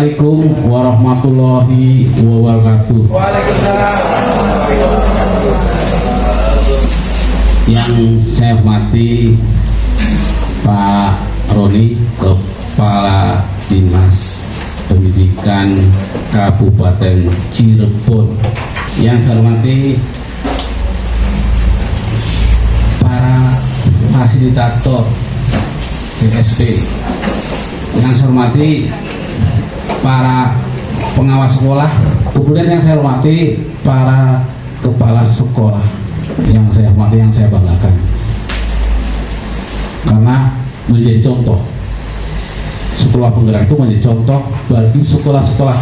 Assalamualaikum warahmatullahi wabarakatuh. Yang saya hormati Pak Roni, Kepala Dinas Pendidikan Kabupaten Cirebon. Yang saya hormati para fasilitator PSP. Yang saya hormati para pengawas sekolah. Kemudian yang saya hormati para kepala sekolah. Yang saya hormati, yang saya banggakan, karena menjadi contoh. Sekolah Penggerak itu menjadi contoh bagi sekolah-sekolah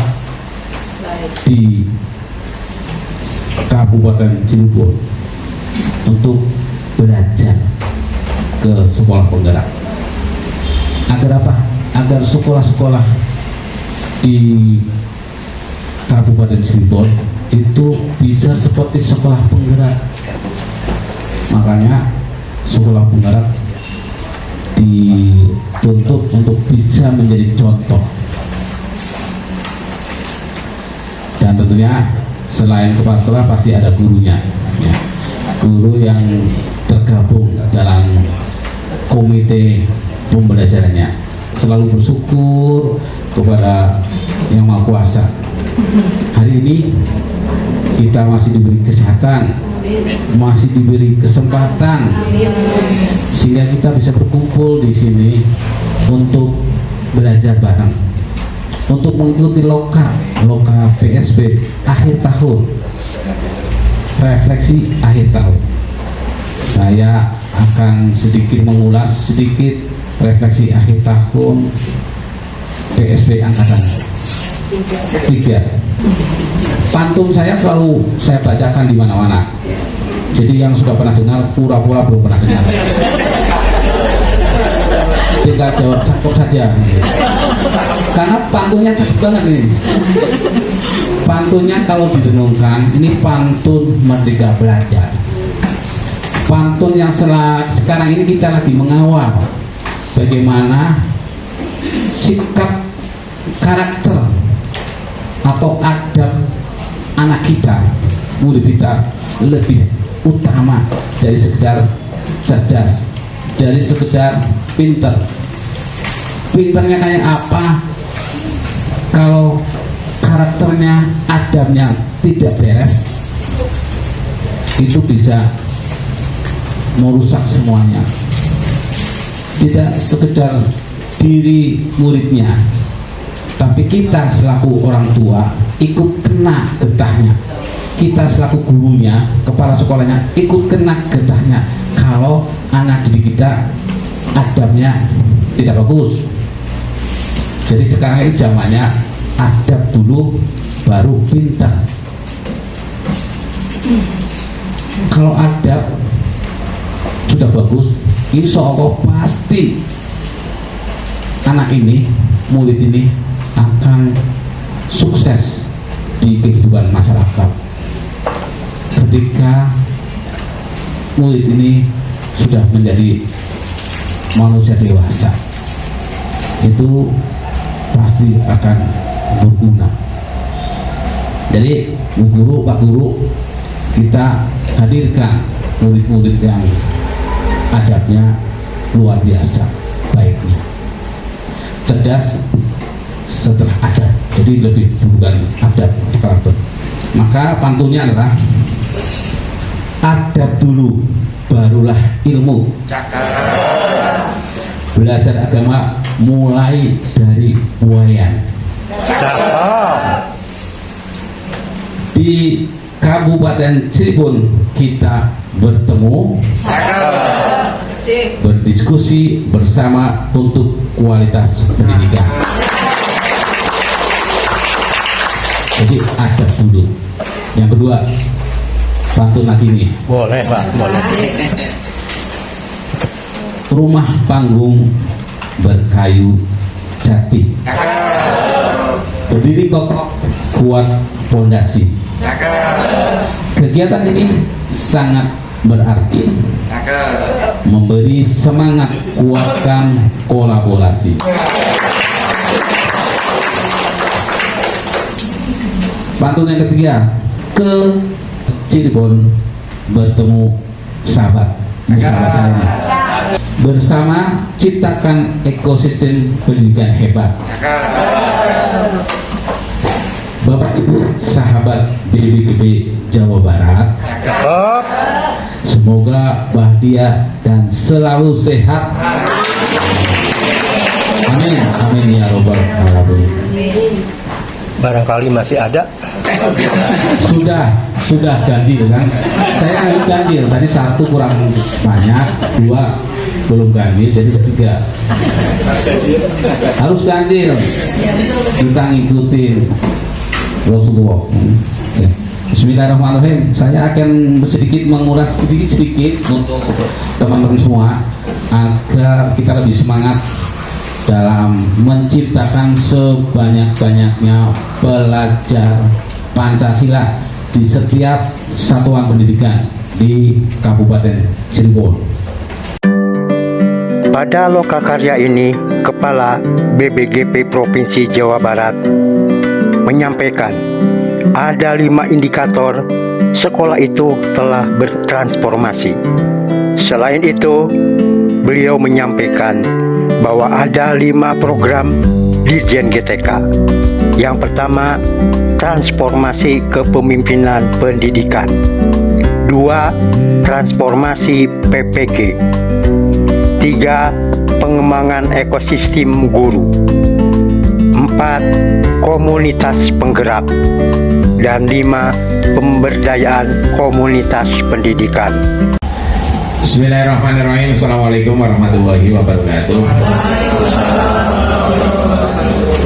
di Kabupaten Cirebon untuk belajar ke Sekolah Penggerak. Agar apa? Agar sekolah-sekolah di Kabupaten Cirebon itu bisa seperti Sekolah Penggerak. Makanya Sekolah Penggerak dituntut untuk bisa menjadi contoh. Dan tentunya selain kepala sekolah pasti ada gurunya, ya. Guru yang tergabung dalam komite pembelajarannya. Selalu bersyukur kepada Yang Maha Kuasa. Hari ini kita masih diberi kesehatan, masih diberi kesempatan, sehingga kita bisa berkumpul di sini untuk belajar bareng, untuk mengikuti loka PSB akhir tahun, refleksi akhir tahun. Saya akan sedikit mengulas refleksi akhir tahun PSB angkatan 3. Pantun saya selalu saya bacakan di mana-mana. Jadi yang sudah pernah dengar pura-pura belum pernah dengar. Tinggal jawab cakep saja. Karena pantunnya cakep banget ini. Pantunnya kalau direnungkan, ini pantun Merdeka Belajar. Pantun yang sekarang ini kita lagi mengawal bagaimana sikap karakter atau adab anak kita, murid kita lebih utama dari sekedar cerdas, dari sekedar pinter. Pinternya kayak apa kalau karakternya, adabnya tidak beres, itu bisa merusak semuanya. Tidak sekedar diri muridnya, tapi kita selaku orang tua ikut kena getahnya. Kita selaku gurunya, kepala sekolahnya ikut kena getahnya kalau anak didik kita adabnya tidak bagus. Jadi sekarang ini zamannya adab dulu baru pintar. Kalau adab sudah bagus, insya Allah pasti anak ini, murid ini akan sukses di kehidupan masyarakat. Ketika murid ini sudah menjadi manusia dewasa, itu pasti akan berguna. Jadi guru, Pak Guru, kita hadirkan murid-murid yang adabnya luar biasa baiknya, cerdas setelah adab, jadi lebih bukan adab karakter. Maka pantunnya adalah adab dulu barulah ilmu. Belajar agama mulai dari buayan. Di Kabupaten Cirebon kita bertemu, berdiskusi bersama untuk kualitas pendidikan. Jadi adab dulu. Yang kedua, pantun lagi nih. Boleh Pak, boleh. Rumah panggung berkayu jati, berdiri kokoh kuat fondasi. Kegiatan ini sangat berarti, memberi semangat kuatkan kolaborasi. Pantun yang ketiga, ke Cirebon bertemu sahabat saya ini. Bersama ciptakan ekosistem pendidikan hebat. Bapak Ibu sahabat BPGP Jawa Barat, semoga bahagia dan selalu sehat. Amin, amin ya robbal alamin. Barangkali masih ada. Sudah ganjil kan? Saya harus ganjil. Tadi 1 kurang banyak, 2 belum ganjil, jadi 3 harus ganjil. Kita ngikutin Rasulullah. Bismillahirrahmanirrahim. Saya akan sedikit mengulas sedikit untuk teman-teman semua agar kita lebih semangat dalam menciptakan sebanyak-banyaknya pelajar Pancasila di setiap satuan pendidikan di Kabupaten Cirebon. Pada lokakarya ini, Kepala BPGP Provinsi Jawa Barat menyampaikan ada 5 indikator sekolah itu telah bertransformasi. Selain itu, beliau menyampaikan bahwa ada 5 program Dirjen GTK. Yang pertama, transformasi kepemimpinan pendidikan. 2. Transformasi PPG. 3. Pengembangan ekosistem guru. 4. Komunitas penggerak. Dan 5. Pemberdayaan komunitas pendidikan. Bismillahirrahmanirrahim. Assalamualaikum warahmatullahi wabarakatuh.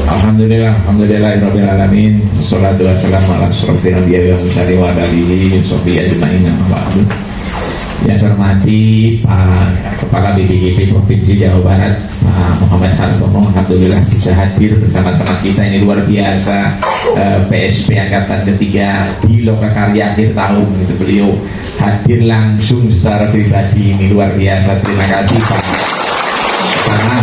Alhamdulillahirabbil alamin. Shalatu wassalamu ala asyrofil anbiya'i wal mursalin wa ala alihi washabihi ajmain. Yang saya hormati Pak Kepala BPGP Provinsi Jawa Barat, Pak Muhammad Hartono, alhamdulillah bisa hadir bersama teman kita ini luar biasa. PSP angkatan ketiga di Lokakarya akhir tahun itu beliau hadir langsung secara pribadi, ini luar biasa. Terima kasih Pak. Karena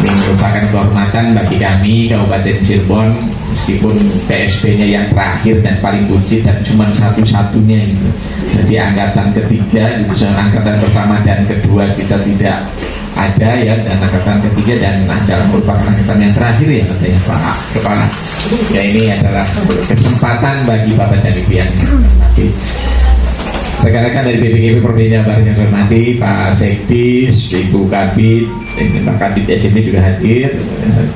ini merupakan kehormatan bagi kami Kabupaten Cirebon, meskipun PSP-nya yang terakhir dan paling kunci dan cuma satu-satunya itu. Jadi angkatan ketiga, gitu, angkatan pertama dan kedua kita tidak ada ya, dan angkatan ketiga dan adalah merupakan angkatan yang terakhir ya katanya Pak Kepala. Ya ini adalah kesempatan bagi Bapak dan Ibu yang hormati. Rekan-rekan dari BPGP Provinsi Jawa Barat yang saya hormati, Pak Sekdis, Ibu Kabid, Pak Kabid SMP juga hadir.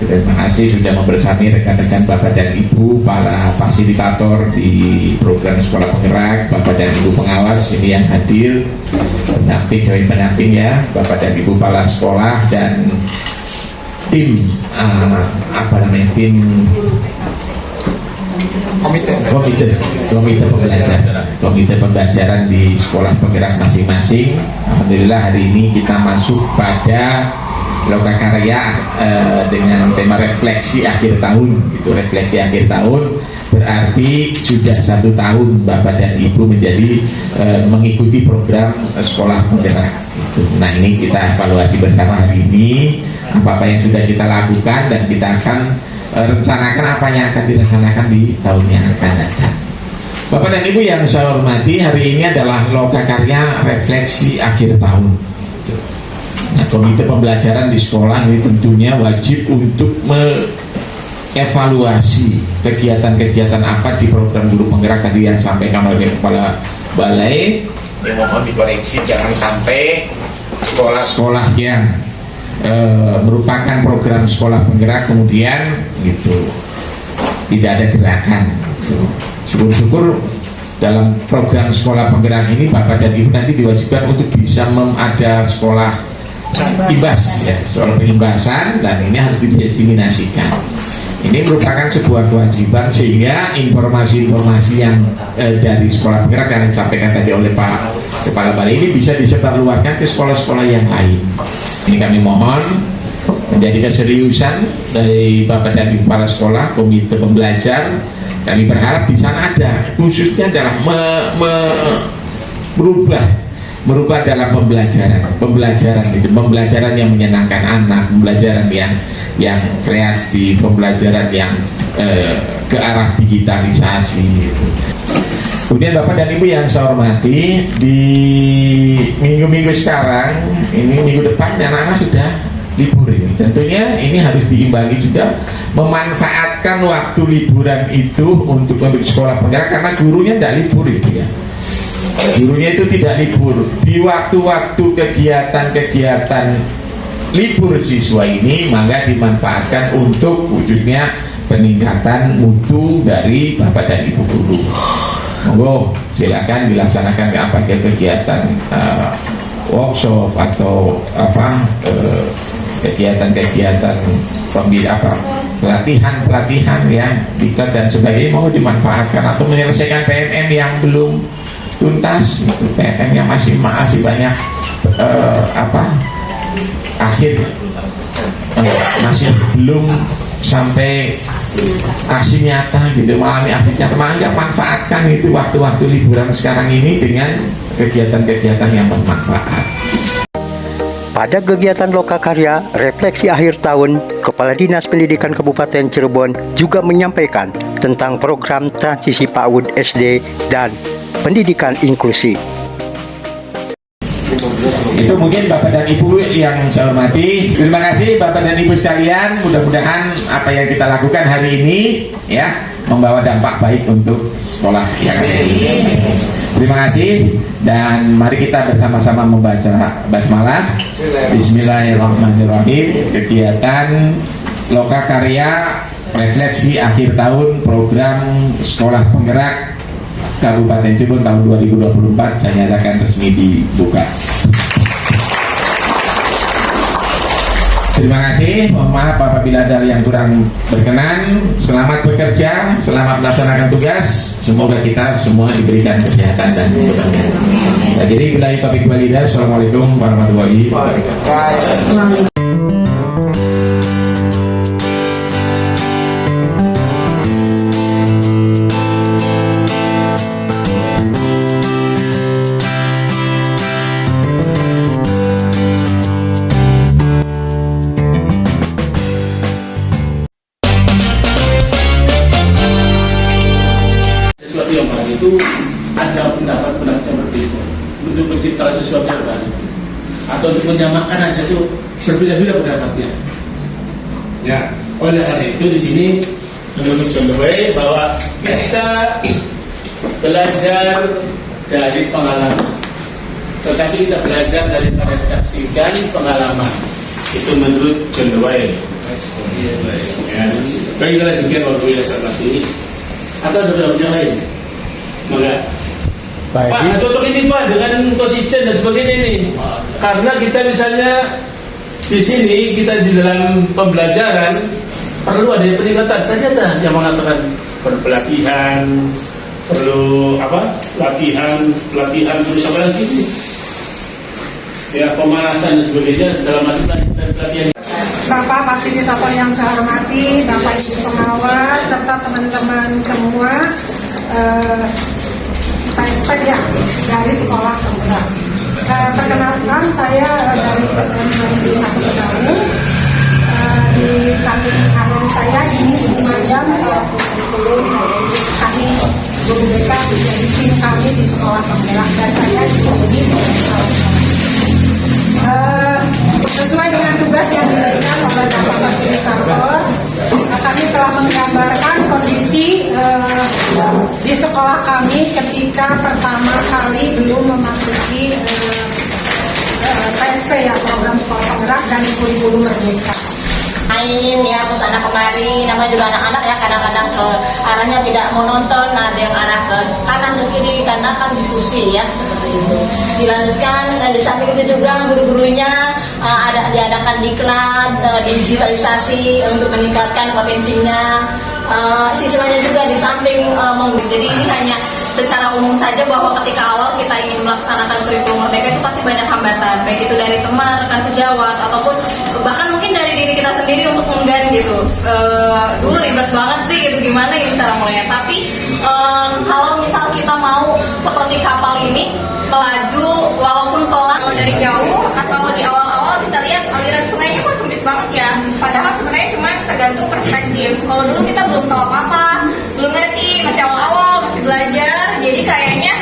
Terima kasih sudah membersami rekan-rekan Bapak dan Ibu, para fasilitator di program sekolah penggerak, Bapak dan Ibu pengawas ini yang hadir, pendamping ya, Bapak dan Ibu kepala sekolah dan tim komite pembelajaran di sekolah penggerak masing-masing. Alhamdulillah hari ini kita masuk pada Lokakarya dengan tema refleksi akhir tahun. Itu refleksi akhir tahun berarti sudah 1 tahun Bapak dan Ibu menjadi mengikuti program sekolah penggerak. Nah ini kita evaluasi bersama hari ini apa yang sudah kita lakukan dan kita akan rencanakan apa yang akan direncanakan di tahun yang akan datang. Bapak dan Ibu yang saya hormati, hari ini adalah Lokakarya refleksi akhir tahun. Nah, komite pembelajaran di sekolah ini tentunya wajib untuk mengevaluasi kegiatan-kegiatan apa di program guru penggerak tadi yang sampaikan oleh Kepala Balai. Mohon dikoreksi, jangan sampai sekolah-sekolah yang merupakan program sekolah penggerak kemudian gitu tidak ada gerakan gitu. Syukur-syukur dalam program sekolah penggerak ini Bapak dan Ibu nanti diwajibkan untuk bisa ada sekolah imbas ya, soal pengimbasan, dan ini harus didiseminasikan. Ini merupakan sebuah kewajiban sehingga informasi-informasi yang dari sekolah penggerak yang disampaikan tadi oleh Pak Kepala Balai ini bisa disebarluaskan ke sekolah-sekolah yang lain. Ini kami mohon menjadi keseriusan dari Bapak dan Ibu kepala sekolah, komite pembelajar. Kami berharap di sana ada khususnya adalah merubah dalam pembelajaran itu, pembelajaran yang menyenangkan anak, pembelajaran yang kreatif, pembelajaran yang ke arah digitalisasi gitu. Kemudian Bapak dan Ibu yang saya hormati, di minggu-minggu sekarang, ini minggu depan anak-anak sudah libur ini. Tentunya ini harus diimbangi juga memanfaatkan waktu liburan itu untuk memberi sekolah penggerak, karena gurunya tidak libur itu ya. Gurunya itu tidak libur. Di waktu-waktu kegiatan-kegiatan libur siswa ini, maka dimanfaatkan untuk wujudnya peningkatan mutu dari Bapak dan Ibu guru. Monggo silakan dilaksanakan apa kegiatan workshop atau kegiatan-kegiatan pelatihan ya, diklat dan sebagainya, mau dimanfaatkan atau menyelesaikan PMM yang belum tuntas, PMM yang masih banyak masih belum sampai aksi nyata gitu, mengalami aksi nyata. Maka manfaatkan itu waktu-waktu liburan sekarang ini dengan kegiatan-kegiatan yang bermanfaat. Pada kegiatan Lokakarya Refleksi Akhir Tahun, Kepala Dinas Pendidikan Kabupaten Cirebon juga menyampaikan tentang program transisi PAUD SD dan pendidikan inklusi. Itu mungkin Bapak dan Ibu yang saya hormati. Terima kasih Bapak dan Ibu sekalian. Mudah-mudahan apa yang kita lakukan hari ini ya membawa dampak baik untuk sekolah yang ada ini. Terima kasih, dan mari kita bersama-sama membaca basmalah. Bismillahirrahmanirrahim. Kegiatan Lokakarya Refleksi Akhir Tahun Program Sekolah Penggerak Kabupaten Cirebon tahun 2024 saya nyatakan resmi dibuka. Terima kasih, mohon maaf apabila ada yang kurang berkenan. Selamat bekerja, selamat melaksanakan tugas. Semoga kita semua diberikan kesehatan dan keberkahan. Nah, jadi billahi taufiq wal hidayah. Assalamualaikum warahmatullahi wabarakatuh. Sesuatu yang baru itu ada pendapat seperti itu untuk menciptakan sesuatu yang baru atau untuk menyamakan aja itu berbeda-beda pendapatnya ya. Oleh karena itu di sini menurut John Dewey bahwa kita belajar dari pengalaman, tetapi kita belajar daripada menyaksikan pengalaman. Itu menurut John Dewey ya. Bagi kita demikian waktu yang saya ini atau ada pendapat yang lain? Maka Pak, cocok ini Pak dengan konsisten dan sebagainya ini. Karena kita misalnya di sini kita di dalam pembelajaran perlu ada peningkatan. Tadi ada yang mengatakan pelatihan, perlu latihan terus apa lagi? Ya, pemanasan dan sebagainya dalam arti pelatihan. Bapak fasilitator yang saya hormati, Bapak Ibu pengawas, serta teman-teman semua PSP ya dari sekolah penggerak. Perkenalkan saya dari SMP Negeri 1 Benaung. Di samping kanan saya ini Ibu Mariam, selaku kurikulum kami guru BK menjadi tim kami di sekolah penggerak, dan saya juga jadi sesuai dengan tugas yang diberikan oleh Bapak Fasilitator, kami telah menggambarkan kondisi di sekolah kami ketika pertama kali belum memasuki PSP ya, program sekolah penggerak dan kurikulum merdeka. Main ya kesana kemari, namanya juga anak-anak ya, kadang-kadang ke arahnya tidak mau nonton, ada yang arah ke kanan ke kiri karena kan diskusi ya seperti itu. Dilanjutkan di samping itu juga guru-gurunya ada diadakan diklat, digitalisasi untuk meningkatkan potensinya. Siswanya juga di samping jadi ini hanya secara umum saja bahwa ketika awal kita ingin melaksanakan kurikulum merdeka itu pasti banyak hambatan, baik itu dari teman, rekan sejawat, ataupun bahkan mungkin dari diri kita sendiri untuk enggan gitu. Dulu ribet banget sih gitu, gimana ini cara mulainya. Tapi kalau misal kita mau seperti kapal ini melaju walaupun pelan dari jauh, atau di awal-awal kita lihat aliran sungainya kok sempit banget ya, padahal sebenarnya cuma tergantung perspektif. Kalau dulu kita belum tahu apa-apa, belum ngerti, masih awal-awal, masih belajar, jadi kayaknya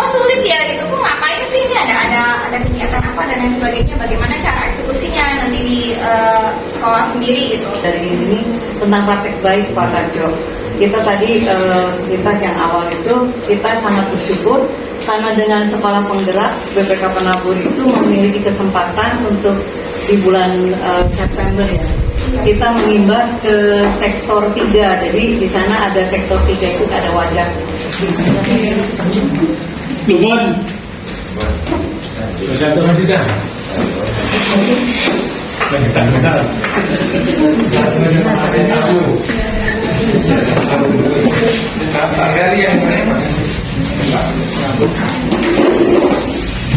sulit ya gitu. Kok ngapain sih ini, ada kegiatan apa dan lain sebagainya, bagaimana cara eksekusinya nanti di sekolah sendiri gitu. Dari sini tentang praktek baik Pak Tarjo, kita tadi sekitar yang awal itu kita sangat bersyukur karena dengan sekolah penggerak BPK Penabur itu memiliki kesempatan untuk di bulan September ya, kita mengimbas ke sektor 3. Jadi di sana ada sektor 3 itu ada wadah. Lumon. Satu masih dah.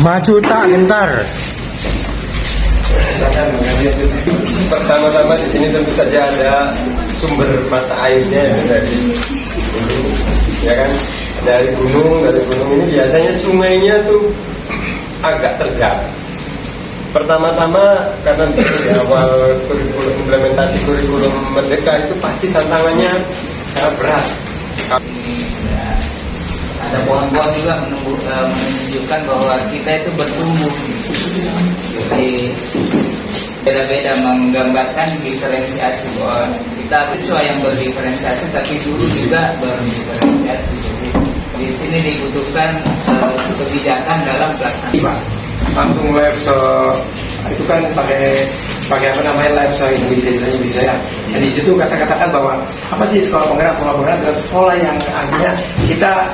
Maju tak gentar. Pertama-tama di sini tentu saja ada sumber mata airnya yang dari gunung, ya kan? Dari gunung ini biasanya sungainya tuh agak terjal. Pertama-tama karena di awal kurikulum implementasi kurikulum Merdeka itu pasti tantangannya sangat berat. Ada pohon-pohon juga menunjukkan bahwa kita itu bertumbuh. Jadi beda-beda menggambarkan diferensiasi bahwa kita siswa yang berdiferensiasi, tapi guru juga berdiferensiasi. Jadi di sini dibutuhkan kebijakan dalam pelaksanaan. Langsung live itu kan pakai apa namanya live Indonesia ya. Dan di situ katakan bahwa apa sih sekolah penggerak adalah sekolah yang akhirnya kita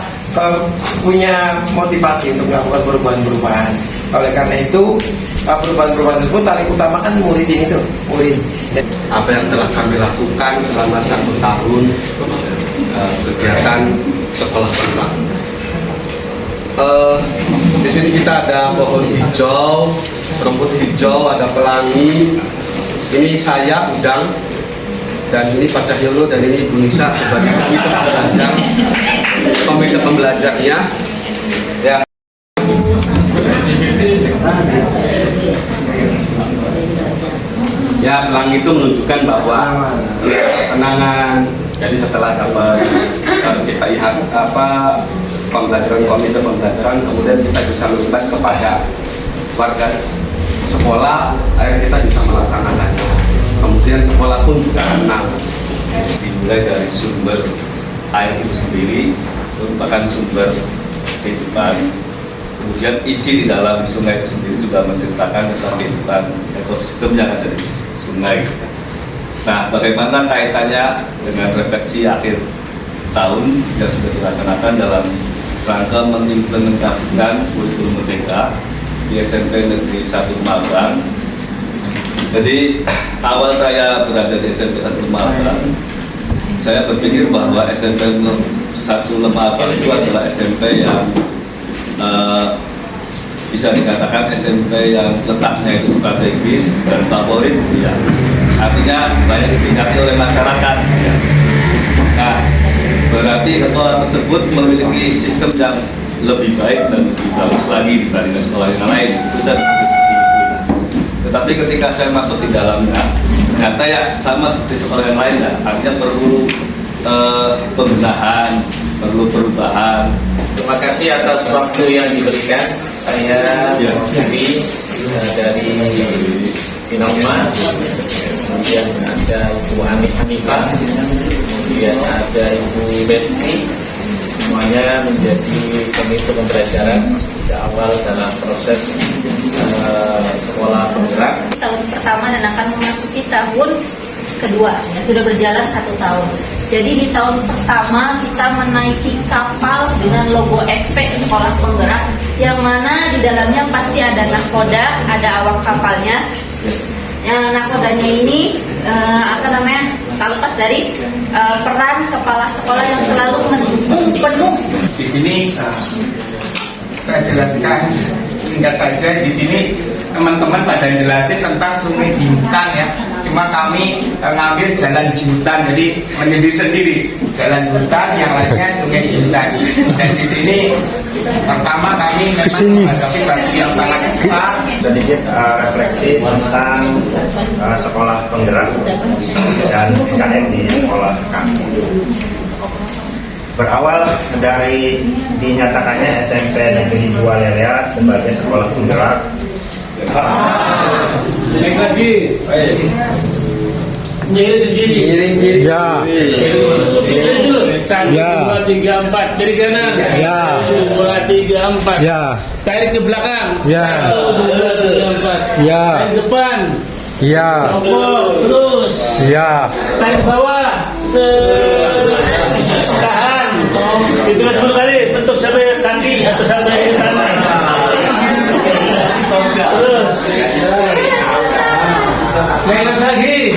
punya motivasi untuk melakukan perubahan-perubahan. Oleh karena itu perubahan-perubahan tersebut paling utama kan murid. Apa yang telah kami lakukan selama 1 tahun kegiatan sekolah penggerak. Di sini kita ada pohon hijau, rumput hijau, ada pelangi. Ini saya Udang, dan ini Pak Cahyono, dan ini Bu Nisa sebagai komite pembelajarnya. Ya. Ya, pelangi itu menunjukkan bahwa penanganan. Jadi setelah kita lihat komite pembelajaran, kemudian kita bisa mengimbas kepada warga sekolah, agar kita bisa melaksanakannya. Kemudian sekolah pun juga tenang. Dimulai dari sumber air itu sendiri, merupakan sumber kehidupan. Kemudian isi di dalam sungai itu sendiri juga menceritakan tentang kehidupan ekosistem yang ada di sungai. Nah, bagaimana kaitannya dengan refleksi akhir tahun yang sudah dilaksanakan dalam rangka mengimplementasikan kurikulum Merdeka di SMP Negeri 1 Magelang. Jadi awal saya berada di SMP 1 Magelang, saya berpikir bahwa SMP 1 Magelang itu adalah SMP yang bisa dikatakan SMP yang letaknya itu strategis dan favorit, ya. Artinya banyak diminati oleh masyarakat. Ya. Nah, berarti sekolah tersebut memiliki sistem yang lebih baik dan lebih bagus lagi dibandingkan sekolah yang lain. Itu saya tetapi ketika saya masuk di dalamnya, ternyata ya sama seperti sekolah yang lain ya. Artinya perlu pembenahan, perlu perubahan. Terima kasih atas waktu yang diberikan. Saya Dewi dari Binauma, kemudian ada Ibu Hanifah, kemudian ada Ibu Betsy, semuanya menjadi komite pembelajaran sejak awal dalam proses sekolah penggerak. Tahun pertama dan akan memasuki tahun kedua, yang sudah berjalan 1 tahun. Jadi di tahun pertama kita menaiki kapal dengan logo SP Sekolah Penggerak, yang mana di dalamnya pasti ada nahkoda, ada awak kapalnya. Yang nahkodanya ini tak lepas dari peran kepala sekolah yang selalu mendukung penuh. Di sini saya jelaskan singkat saja. Di sini teman-teman pada jelasin tentang Sungai Jintan ya. Cuma kami ngambil Jalan Jintan, jadi menyendiri-sendiri. Jalan Jintan, yang lainnya Sungai Jintan. Dan di sini pertama kami memang menghadapi batu yang sangat sedikit refleksi tentang sekolah penggerak dan PKM di sekolah kami. Berawal dari dinyatakannya SMP Negeri 2 Lelea sebagai sekolah penggerak. Naik lagi. Miring kiri. Ya. Miring dulu. 1, 2, 3, 4. Kiri kanan. 1, 2, 3, 4. Ya. Tarik ke belakang. Ya. 1, 2, 3, 4. Ya. Tarik depan. Ya. Copot terus. Ya. Tarik bawah. Tahan. Itu 10 kali. Bentuk sampai kaki atau sampai tangan. Terus. Naik lagi.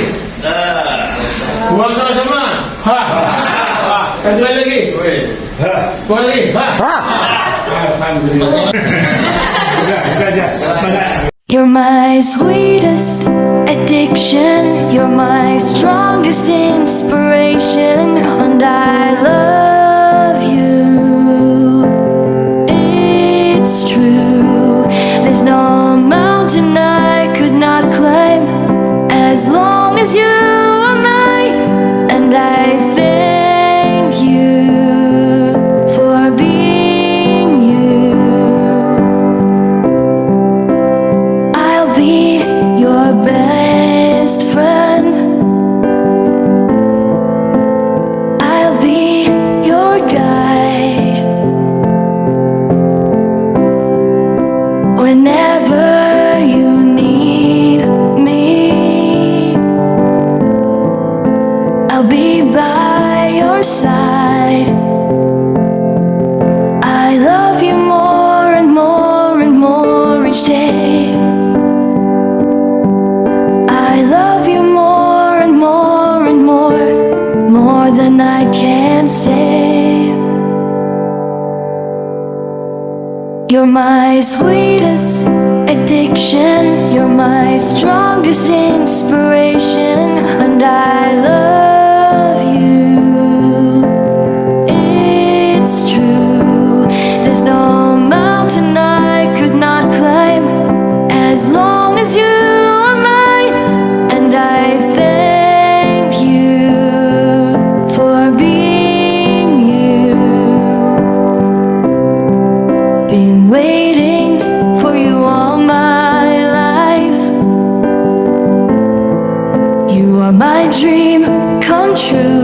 Buang sama-sama. Satu lagi. Buang lagi. Alhamdulillah. Udah aja. You're my sweetest addiction. You're my strongest inspiration, and I love you. It's true. There's no mountain I could not climb as long as you are mine, and I thank you for being you. I'll be your best friend. I'll be your guide whenever you need me. I'll be by your side. I love you more and more and more each day. I love you more and more and more than I can say. You're my sweetest addiction. You're my strongest inspiration, and I love you. It's true. There's no mountain I could not climb as long as you are mine, and I thank you for being you. Been waiting for you all my life. You are my dream come true.